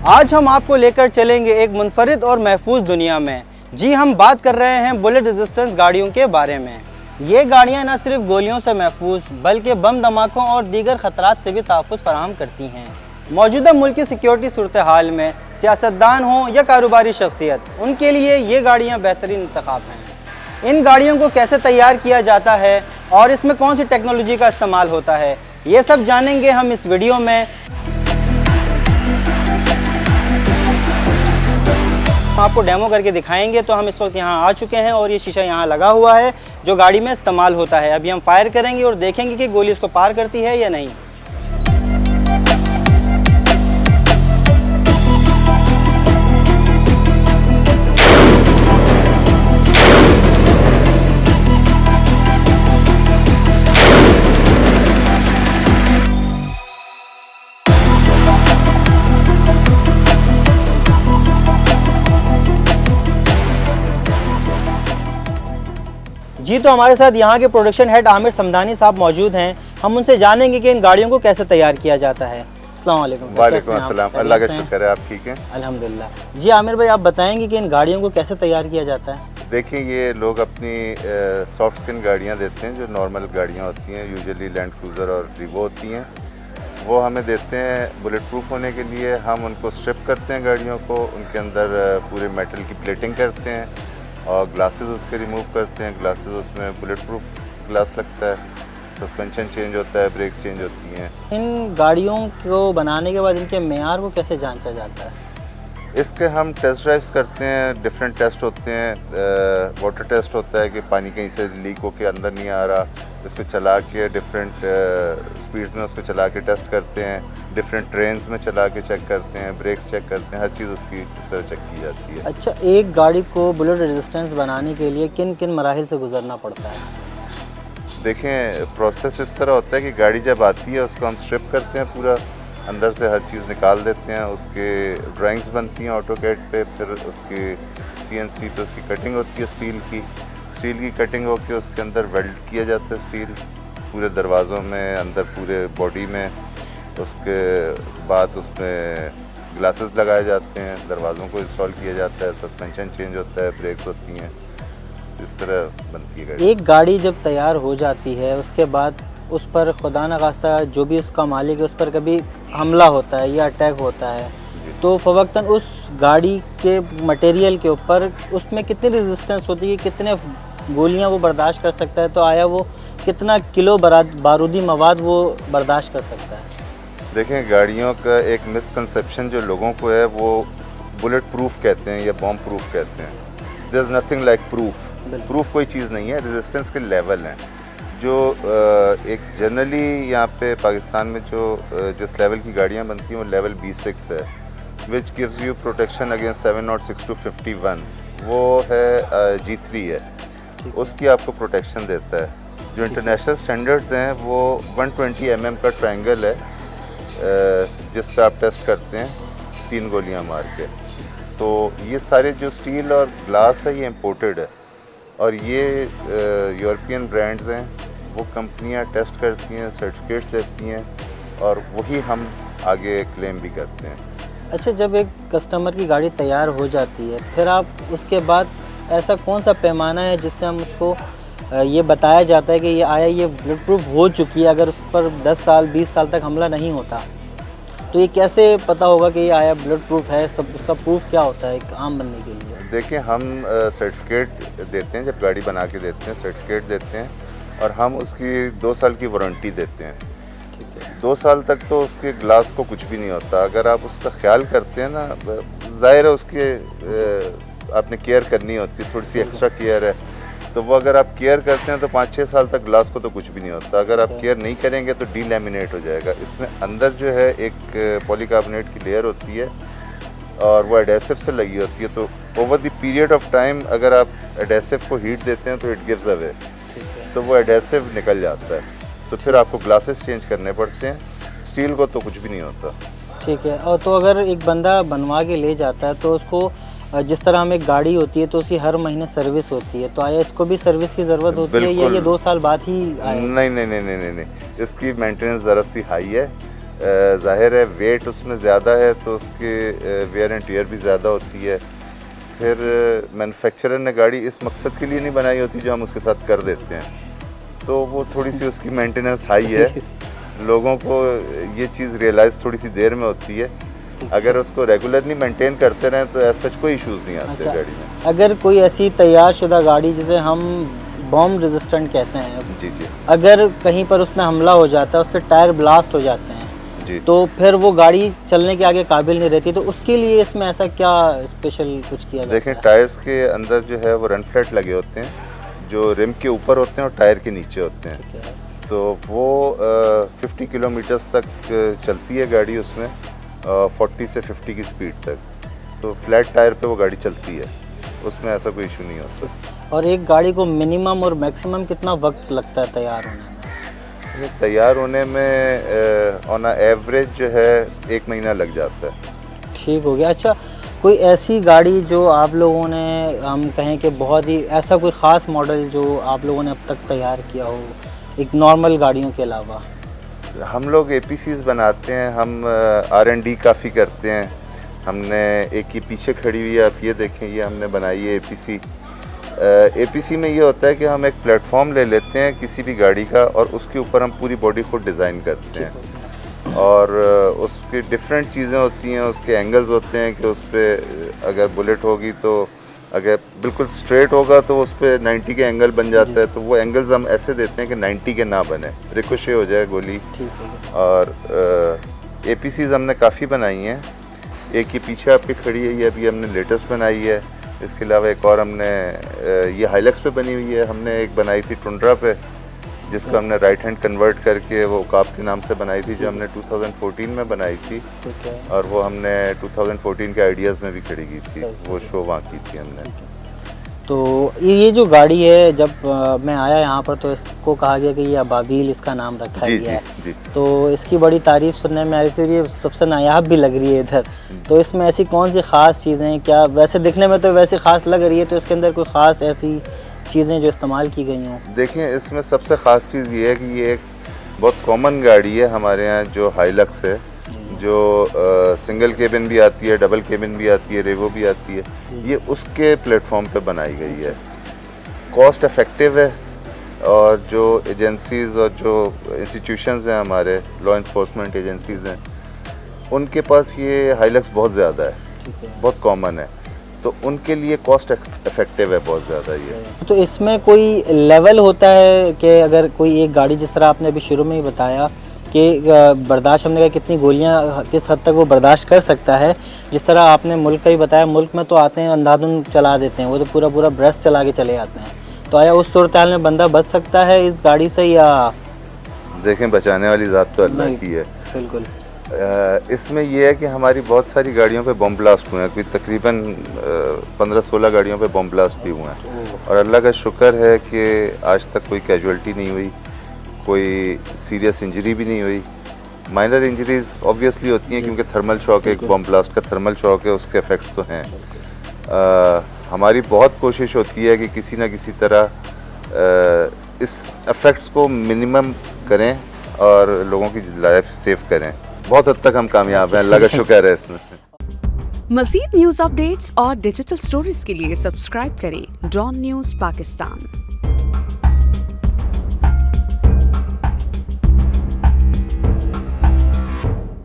आज हम आपको लेकर चलेंगे एक मुनफरिद और महफूज दुनिया में। जी, हम बात कर रहे हैं बुलेट रेजिस्टेंस गाड़ियों के बारे में। ये गाड़ियां न सिर्फ गोलियों से महफूज बल्कि बम धमाकों और दीगर खतरात से भी तहफ़्फ़ुज़ फराहम करती हैं। मौजूदा मुल्क की सिक्योरिटी सूरत हाल में सियासतदान हों या कारोबारी शख्सियत, उनके लिए ये गाड़ियाँ बेहतरीन इंतखाब हैं। इन गाड़ियों को कैसे तैयार किया जाता है और इसमें कौन सी टेक्नोलॉजी का इस्तेमाल होता है, ये सब जानेंगे हम इस वीडियो में। आपको डेमो करके दिखाएंगे। तो हम इस वक्त यहाँ आ चुके हैं और ये शीशा यहाँ लगा हुआ है जो गाड़ी में इस्तेमाल होता है। अभी हम फायर करेंगे और देखेंगे कि गोली इसको पार करती है या नहीं। जी, तो हमारे साथ यहाँ के प्रोडक्शन हेड आमिर समदानी साहब मौजूद हैं। हम उनसे जानेंगे कि इन गाड़ियों को कैसे तैयार किया जाता है। अस्सलाम वालेकुम। वालेकुम अस्सलाम। अल्लाह का शुक्र है, आप ठीक हैं? अल्हम्दुलिल्लाह। जी आमिर भाई, आप बताएंगे कि इन गाड़ियों को कैसे तैयार किया जाता है? देखिए, ये लोग अपनी सॉफ्ट स्किन गाड़ियाँ देते हैं जो नॉर्मल गाड़ियाँ होती हैं, यूजुअली लैंड क्रूज़र और रिवो होती हैं। वो हमें देते हैं बुलेट प्रूफ होने के लिए। हम उनको स्ट्रिप करते हैं गाड़ियों को, उनके अंदर पूरे मेटल की प्लेटिंग करते हैं और ग्लासेस उसके रिमूव करते हैं। ग्लासेस उसमें बुलेट प्रूफ ग्लास लगता है, सस्पेंशन चेंज होता है, ब्रेक्स चेंज होती हैं। इन गाड़ियों को बनाने के बाद इनके मेयार को कैसे जांचा जाता है? इसके हम टेस्ट ड्राइव्स करते हैं, डिफरेंट टेस्ट होते हैं। वाटर टेस्ट होता है कि पानी कहीं से लीक होकर अंदर नहीं आ रहा, इसको चला के डिफरेंट स्पीड्स में उसको चला के टेस्ट करते हैं। डिफरेंट ट्रेन्स में चला के चेक करते हैं, ब्रेक्स चेक करते हैं, हर चीज़ उसकी इस तरह चेक की जाती है। अच्छा, एक गाड़ी को बुलेट रेजिस्टेंस बनाने के लिए किन किन मराहिल से गुजरना पड़ता है? देखें, प्रोसेस इस तरह होता है कि गाड़ी जब आती है उसको हम स्ट्रिप करते हैं, पूरा अंदर से हर चीज़ निकाल देते हैं। उसके ड्राइंग्स बनती हैं ऑटोकैड पे, फिर उसकी CNC पे उसकी कटिंग होती है स्टील की कटिंग होकर उसके अंदर वेल्ड किया जाता है स्टील पूरे दरवाज़ों में, अंदर पूरे बॉडी में। उसके बाद उसमें ग्लासेस लगाए जाते हैं, दरवाज़ों को इंस्टॉल किया जाता है, सस्पेंशन चेंज होता है, ब्रेक्स होती हैं, इस तरह बनती है गाड़ी। एक गाड़ी जब तैयार हो जाती है उसके बाद उस पर खुदा न खास्ता जो भी उसका मालिक है उस पर कभी हमला होता है या अटैक होता है, तो फवक्तन उस गाड़ी के मटेरियल के ऊपर उसमें कितनी रेजिस्टेंस होती है, कितने गोलियां वो बर्दाश्त कर सकता है, तो आया वो कितना किलो बारूदी मवाद वो बर्दाश्त कर सकता है? देखें, गाड़ियों का एक मिसकंसेप्शन जो लोगों को है वो बुलेट प्रूफ कहते हैं या बॉम्ब प्रूफ कहते हैं। There is nothing like proof कोई चीज़ नहीं है, रेजिस्टेंस के लेवल हैं जो एक जनरली यहाँ पे पाकिस्तान में जो जिस लेवल की गाड़ियाँ बनती हैं वो लेवल B6 है, which gives you protection against 706 to 51। वो है G3 है, उसकी आपको प्रोटेक्शन देता है। जो इंटरनेशनल स्टैंडर्ड्स हैं वो 120 mm का ट्रायंगल है जिस पे आप टेस्ट करते हैं 3 गोलियाँ मार के। तो ये सारे जो स्टील और ग्लास है ये इम्पोर्टेड है और ये यूरोपियन ब्रांड्स हैं, वो कंपनियां टेस्ट करती हैं, सर्टिफिकेट्स देती हैं और वही हम आगे क्लेम भी करते हैं। अच्छा, जब एक कस्टमर की गाड़ी तैयार हो जाती है फिर आप उसके बाद ऐसा कौन सा पैमाना है जिससे हम उसको ये बताया जाता है कि ये आया ये बुलेट प्रूफ हो चुकी है, अगर उस पर 10 साल 20 साल तक हमला नहीं होता तो ये कैसे पता होगा कि ये आया बुलेट प्रूफ है? सब उसका प्रूफ क्या होता है एक आम बनने के लिए? देखिए, हम सर्टिफिकेट देते हैं, जब गाड़ी बना के देते हैं सर्टिफिकेट देते हैं और हम उसकी 2 साल की वारंटी देते हैं। ठीक है। 2 साल तक तो उसके ग्लास को कुछ भी नहीं होता। अगर आप उसका ख्याल करते हैं ना, ज़ाहिर है उसके आपने केयर करनी होती है, थोड़ी सी एक्स्ट्रा केयर है, तो वो अगर आप केयर करते हैं तो 5-6 साल तक ग्लास को तो कुछ भी नहीं होता। अगर आप केयर नहीं करेंगे तो डीलैमिनेट हो जाएगा। इसमें अंदर जो है एक पॉलीकार्बोनेट की लेयर होती है और वो एडेसिव से लगी होती है, तो over the period of time अगर आप एडेसिव को हीट देते हैं तो इट गिव्स अवे, तो वो एडेसिव निकल जाता है, तो फिर आपको ग्लासेस चेंज करने पड़ते हैं। स्टील को तो कुछ भी नहीं होता। ठीक है। और तो अगर एक बंदा बनवा के ले जाता है तो उसको जिस तरह हमें एक गाड़ी होती है तो उसकी हर महीने सर्विस होती है, तो आया इसको भी सर्विस की ज़रूरत होती है या ये 2 साल बाद ही आए? नहीं, इसकी मेंटेनेंस ज़रा सी हाई है। ज़ाहिर है वेट उसमें ज़्यादा है तो उसके वेयर एंड टीयर भी ज़्यादा होती है। फिर मैन्युफैक्चरर ने गाड़ी इस मकसद के लिए नहीं बनाई होती जो हम उसके साथ कर देते हैं, तो वो थोड़ी सी उसकी मेंटेनेंस हाई है। लोगों को ये चीज़ रियलाइज़ थोड़ी सी देर में होती है। अगर उसको रेगुलरली मेंटेन करते रहें तो ऐसा कोई इश्यूज़ नहीं आते गाड़ी में। अगर कोई ऐसी तैयार शुदा गाड़ी जिसे हम बॉम्ब रेजिस्टेंट कहते हैं, जी जी, अगर कहीं पर उसमें हमला हो जाता है, उसके टायर ब्लास्ट हो जाते हैं जी, तो फिर वो गाड़ी चलने के आगे काबिल नहीं रहती, तो उसके लिए इसमें ऐसा क्या स्पेशल कुछ किया जाता है? देखें टायर्स के अंदर जो है वो रन फ्लैट लगे होते हैं जो रिम के ऊपर होते हैं और टायर के नीचे होते हैं। ठीक है। तो वो 50 किलोमीटर्स तक चलती है गाड़ी उसमें, 40 से 50 की स्पीड तक। तो फ्लैट टायर पे वो गाड़ी चलती है, उसमें ऐसा कोई इशू नहीं होता। और एक गाड़ी को मिनिमम और मैक्सिमम कितना वक्त लगता है तैयार होने में? ये तैयार होने में ऑन एवरेज जो है 1 महीना लग जाता है। ठीक हो गया। अच्छा, कोई ऐसी गाड़ी जो आप लोगों ने, हम कहें कि बहुत ही ऐसा कोई ख़ास मॉडल जो आप लोगों ने अब तक तैयार किया हो, एक नॉर्मल गाड़ियों के अलावा? हम लोग APCs बनाते हैं, हम R&D काफ़ी करते हैं। हमने एक ये पीछे खड़ी हुई है, आप ये देखें, ये हमने बनाई है APC। APC में ये होता है कि हम एक प्लेटफॉर्म ले लेते हैं किसी भी गाड़ी का और उसके ऊपर हम पूरी बॉडी को डिज़ाइन करते हैं और उसकी डिफरेंट चीज़ें होती हैं, उसके एंगल्स होते हैं कि उस पर अगर बुलेट होगी तो अगर बिल्कुल स्ट्रेट होगा तो उस पर 90 के एंगल बन जाता है, तो वो एंगल्स हम ऐसे देते हैं कि 90 के ना बने, रिकोशे हो जाए गोली। और APCs हमने काफ़ी बनाई हैं। एक ये पीछे आपकी खड़ी है, ये अभी हमने लेटेस्ट बनाई है। इसके अलावा एक और हमने ये हाइलक्स पे बनी हुई है, हमने एक बनाई थी टुंड्रा पे जिसको हमने राइट हैंड कन्वर्ट करके वो काप के नाम से बनाई थी, जो हमने 2014 में बनाई थी। और वो हमने 2014 के आइडियाज़ में भी खड़ी की थी, वो शो वहाँ की थी हमने। तो ये जो गाड़ी है, जब मैं आया यहाँ पर तो इसको कहा गया कि ये अबाबील इसका नाम रखा जी, गया है। जी। तो इसकी बड़ी तारीफ सुनने में आ रही थी, ये सबसे नायाब भी लग रही है इधर। तो इसमें ऐसी कौन सी ख़ास चीज़ें हैं? क्या वैसे दिखने में तो वैसे ख़ास लग रही है, तो इसके अंदर कोई ख़ास ऐसी चीज़ें जो इस्तेमाल की गई हों? देखिए, इसमें सबसे ख़ास चीज़ ये है कि ये एक बहुत कॉमन गाड़ी है हमारे यहाँ, जो हाइलक्स है, जो सिंगल केबिन भी आती है, डबल केबिन भी आती है, रेवो भी आती है। ये उसके प्लेटफॉर्म पे बनाई गई है, कॉस्ट इफेक्टिव है। और जो एजेंसीज़ और जो इंस्टीट्यूशंस हैं हमारे, लॉ इन्फोर्समेंट एजेंसीज़ हैं, उनके पास ये हाइलक्स बहुत ज़्यादा है, बहुत कॉमन है, तो उनके लिए कॉस्ट इफेक्टिव है बहुत ज़्यादा ये। तो इसमें कोई लेवल होता है कि अगर कोई एक गाड़ी, जिस तरह आपने अभी शुरू में ही बताया कि बर्दाश्त, हमने कहा कितनी गोलियां किस हद तक वो बर्दाश्त कर सकता है, जिस तरह आपने मुल्क का ही बताया, मुल्क में तो आते हैं अंधाधुंध चला देते हैं, वो तो पूरा पूरा ब्रश चला के चले आते हैं। तो आया उस सूरत हाल में बंदा बच सकता है इस गाड़ी से, या? देखें, बचाने वाली ज़ात तो अल्लाह की है। बिल्कुल। इसमें यह है कि हमारी बहुत सारी गाड़ियों पे बम ब्लास्ट हुए हैं, कोई तकरीबन 15-16 गाड़ियों पे बम ब्लास्ट भी हुए हैं, और अल्लाह का शुक्र है कि आज तक कोई कैजुअल्टी नहीं हुई, कोई सीरियस इंजरी भी नहीं हुई। माइनर इंजरीज ऑब्वियसली होती हैं क्योंकि थर्मल शॉक, एक बम ब्लास्ट का थर्मल शॉक है, उसके इफेक्ट्स तो हैं। हमारी बहुत कोशिश होती है कि किसी ना किसी तरह इस इफेक्ट्स को मिनिमम करें और लोगों की लाइफ सेव करें। बहुत हद तक हम कामयाब हैं, अल्लाह का शुक्र है इसमें। मज़ीद न्यूज़ अपडेट्स और डिजिटल स्टोरीज के लिए सब्सक्राइब करें डॉन न्यूज़ पाकिस्तान।